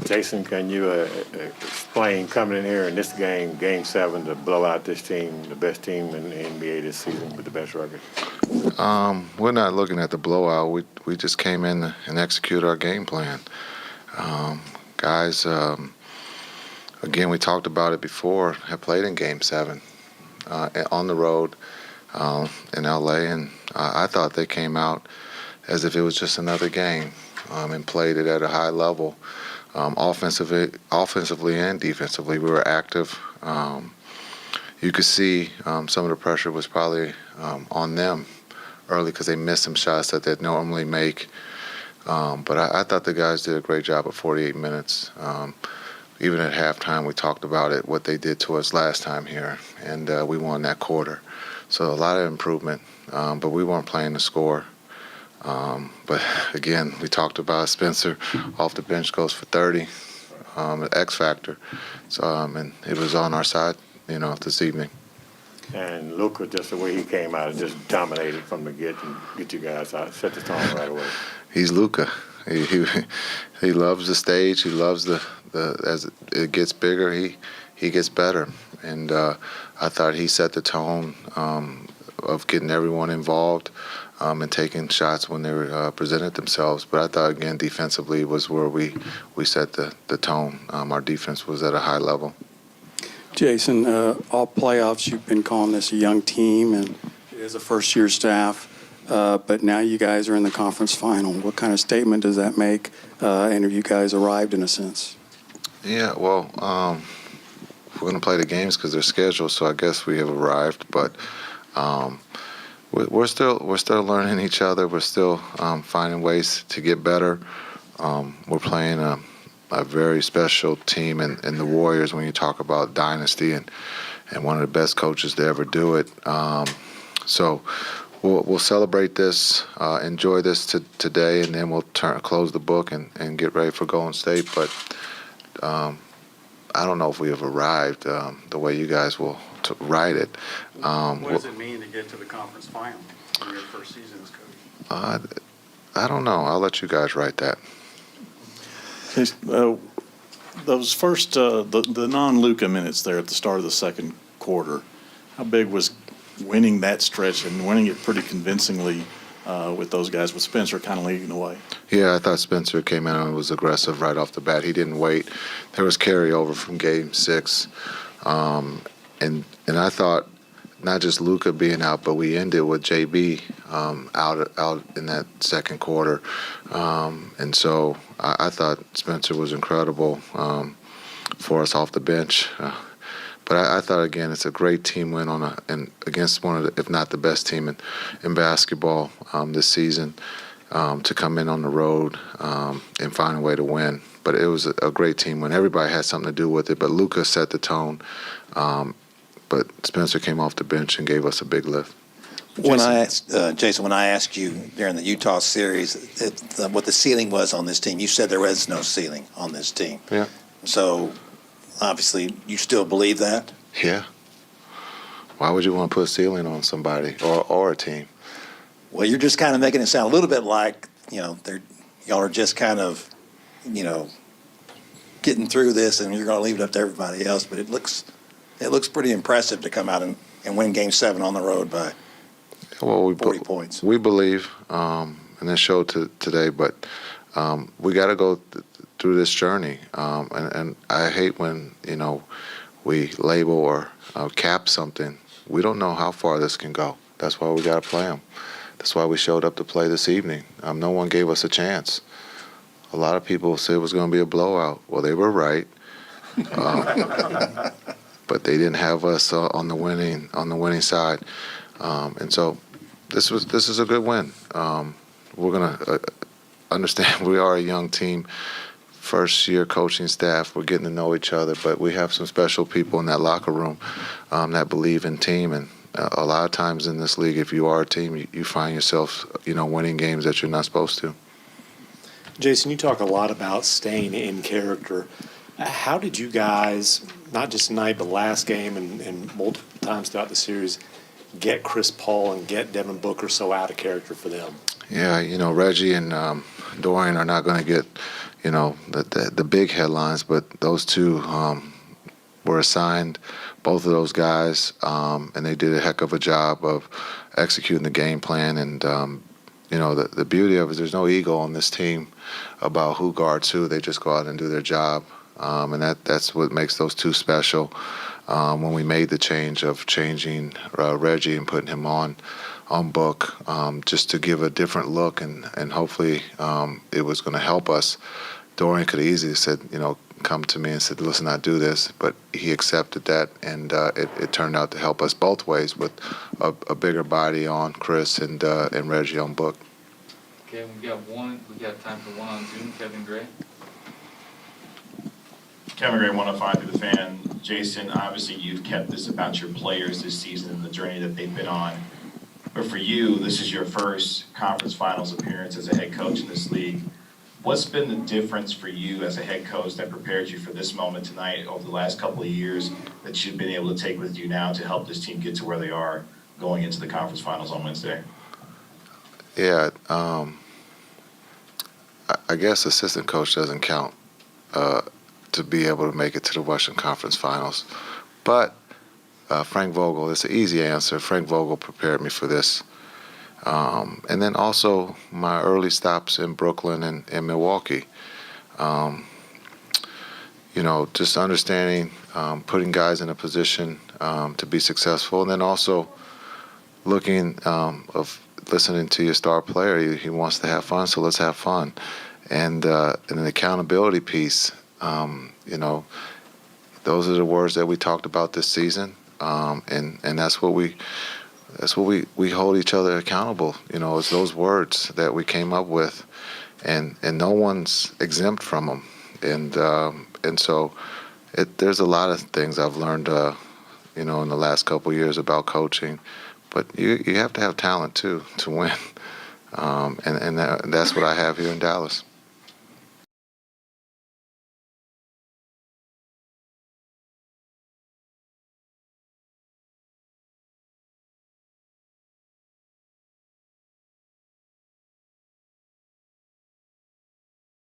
Jason, can you explain coming in here in this game, Game 7, to blow out this team, the best team in the NBA this season with the best record? We're not looking at the blowout. We just came in and executed our game plan. Guys, again, we talked about it before, have played in Game 7 on the road in L.A., and I thought they came out as if it was just another game and played it at a high level. Offensively and defensively, we were active. You could see some of the pressure was probably on them early because they missed some shots that they'd normally make. But I thought the guys did a great job at 48 minutes. Even at halftime, we talked about it, what they did to us last time here, and we won that quarter. So a lot of improvement, but we weren't playing to score. But again, we talked about Spencer off the bench goes for 30, the X factor. So and it was on our side, this evening. And Luka, just the way he came out, just dominated from the get and get you guys out, set the tone right away. He's Luka. He loves the stage. He loves the as it gets bigger, he gets better. And I thought he set the tone of getting everyone involved and taking shots when they presented themselves. But I thought, again, defensively was where we set the tone. Our defense was at a high level. Jason, all playoffs, you've been calling this a young team, and it is a first-year staff. But now you guys are in the conference final. What kind of statement does that make? And have you guys arrived in a sense? Yeah, well, we're going to play the games because they're scheduled, so I guess we have arrived. But we're still learning each other. We're still finding ways to get better. We're playing a very special team in the Warriors when you talk about dynasty and one of the best coaches to ever do it. So we'll celebrate this, enjoy this today, and then we'll close the book and get ready for Golden State. But I don't know if we have arrived the way you guys will write it. What does it mean to get to the conference final in your first season as coach? I don't know. I'll let you guys write that. Those first, the non-Luka minutes there at the start of the second quarter, how big was winning that stretch and winning it pretty convincingly with those guys, with Spencer kind of leading the way? Yeah, I thought Spencer came in and was aggressive right off the bat. He didn't wait. There was carryover from Game 6. And I thought not just Luka being out, but we ended with JB out in that second quarter. And so I thought Spencer was incredible for us off the bench. But I thought, again, it's a great team win against one of the, if not the best team in basketball this season, to come in on the road and find a way to win. But it was a great team win. Everybody had something to do with it, but Luka set the tone. But Spencer came off the bench and gave us a big lift. Jason, when I asked you during the Utah series what the ceiling was on this team, you said there was no ceiling on this team. Yeah. So, obviously, you still believe that? Yeah. Why would you want to put a ceiling on somebody or a team? Well, you're just kind of making it sound a little bit like, y'all are just kind of, getting through this and you're going to leave it up to everybody else. But it looks pretty impressive to come out and win Game 7 on the road by 40 points. We believe, and it showed today, but we got to go through this journey. And I hate when, we label or cap something. We don't know how far this can go. That's why we got to play them. That's why we showed up to play this evening. No one gave us a chance. A lot of people said it was going to be a blowout. Well, they were right. But they didn't have us on the winning side. And so this is a good win. We're going to understand we are a young team, first-year coaching staff. We're getting to know each other, but we have some special people in that locker room that believe in team. And a lot of times in this league, if you are a team, you find yourself, winning games that you're not supposed to. Jason, you talk a lot about staying in character. How did you guys, not just tonight, but last game and multiple times throughout the series, get Chris Paul and get Devin Booker so out of character for them? Yeah, Reggie and Dorian are not going to get, the big headlines, but those two were assigned, both of those guys, and they did a heck of a job of executing the game plan. And the beauty of it is there's no ego on this team about who guards who. They just go out and do their job, and that's what makes those two special. When we made the change of changing Reggie and putting him on book, just to give a different look, and hopefully it was going to help us. Dorian could have easily said, come to me and said, listen, I do this, but he accepted that, and it turned out to help us both ways with a bigger body on Chris and Reggie on book. Okay, we got time for one on Zoom. Kevin Gray. Kevin Gray, 105 to the Fan. Jason, obviously you've kept this about your players this season and the journey that they've been on. But for you, this is your first conference finals appearance as a head coach in this league. What's been the difference for you as a head coach that prepared you for this moment tonight over the last couple of years that you've been able to take with you now to help this team get to where they are going into the conference finals on Wednesday? Yeah, I guess assistant coach doesn't count to be able to make it to the Western Conference Finals. But Frank Vogel, it's an easy answer. Frank Vogel prepared me for this. And then also my early stops in Brooklyn and Milwaukee. Just understanding, putting guys in a position to be successful, and then also looking of listening to your star player. He wants to have fun, so let's have fun. And an accountability piece. Those are the words that we talked about this season, and that's what we hold each other accountable. It's those words that we came up with, and no one's exempt from them. And so there's a lot of things I've learned, in the last couple of years about coaching, but you have to have talent too to win, and that's what I have here in Dallas.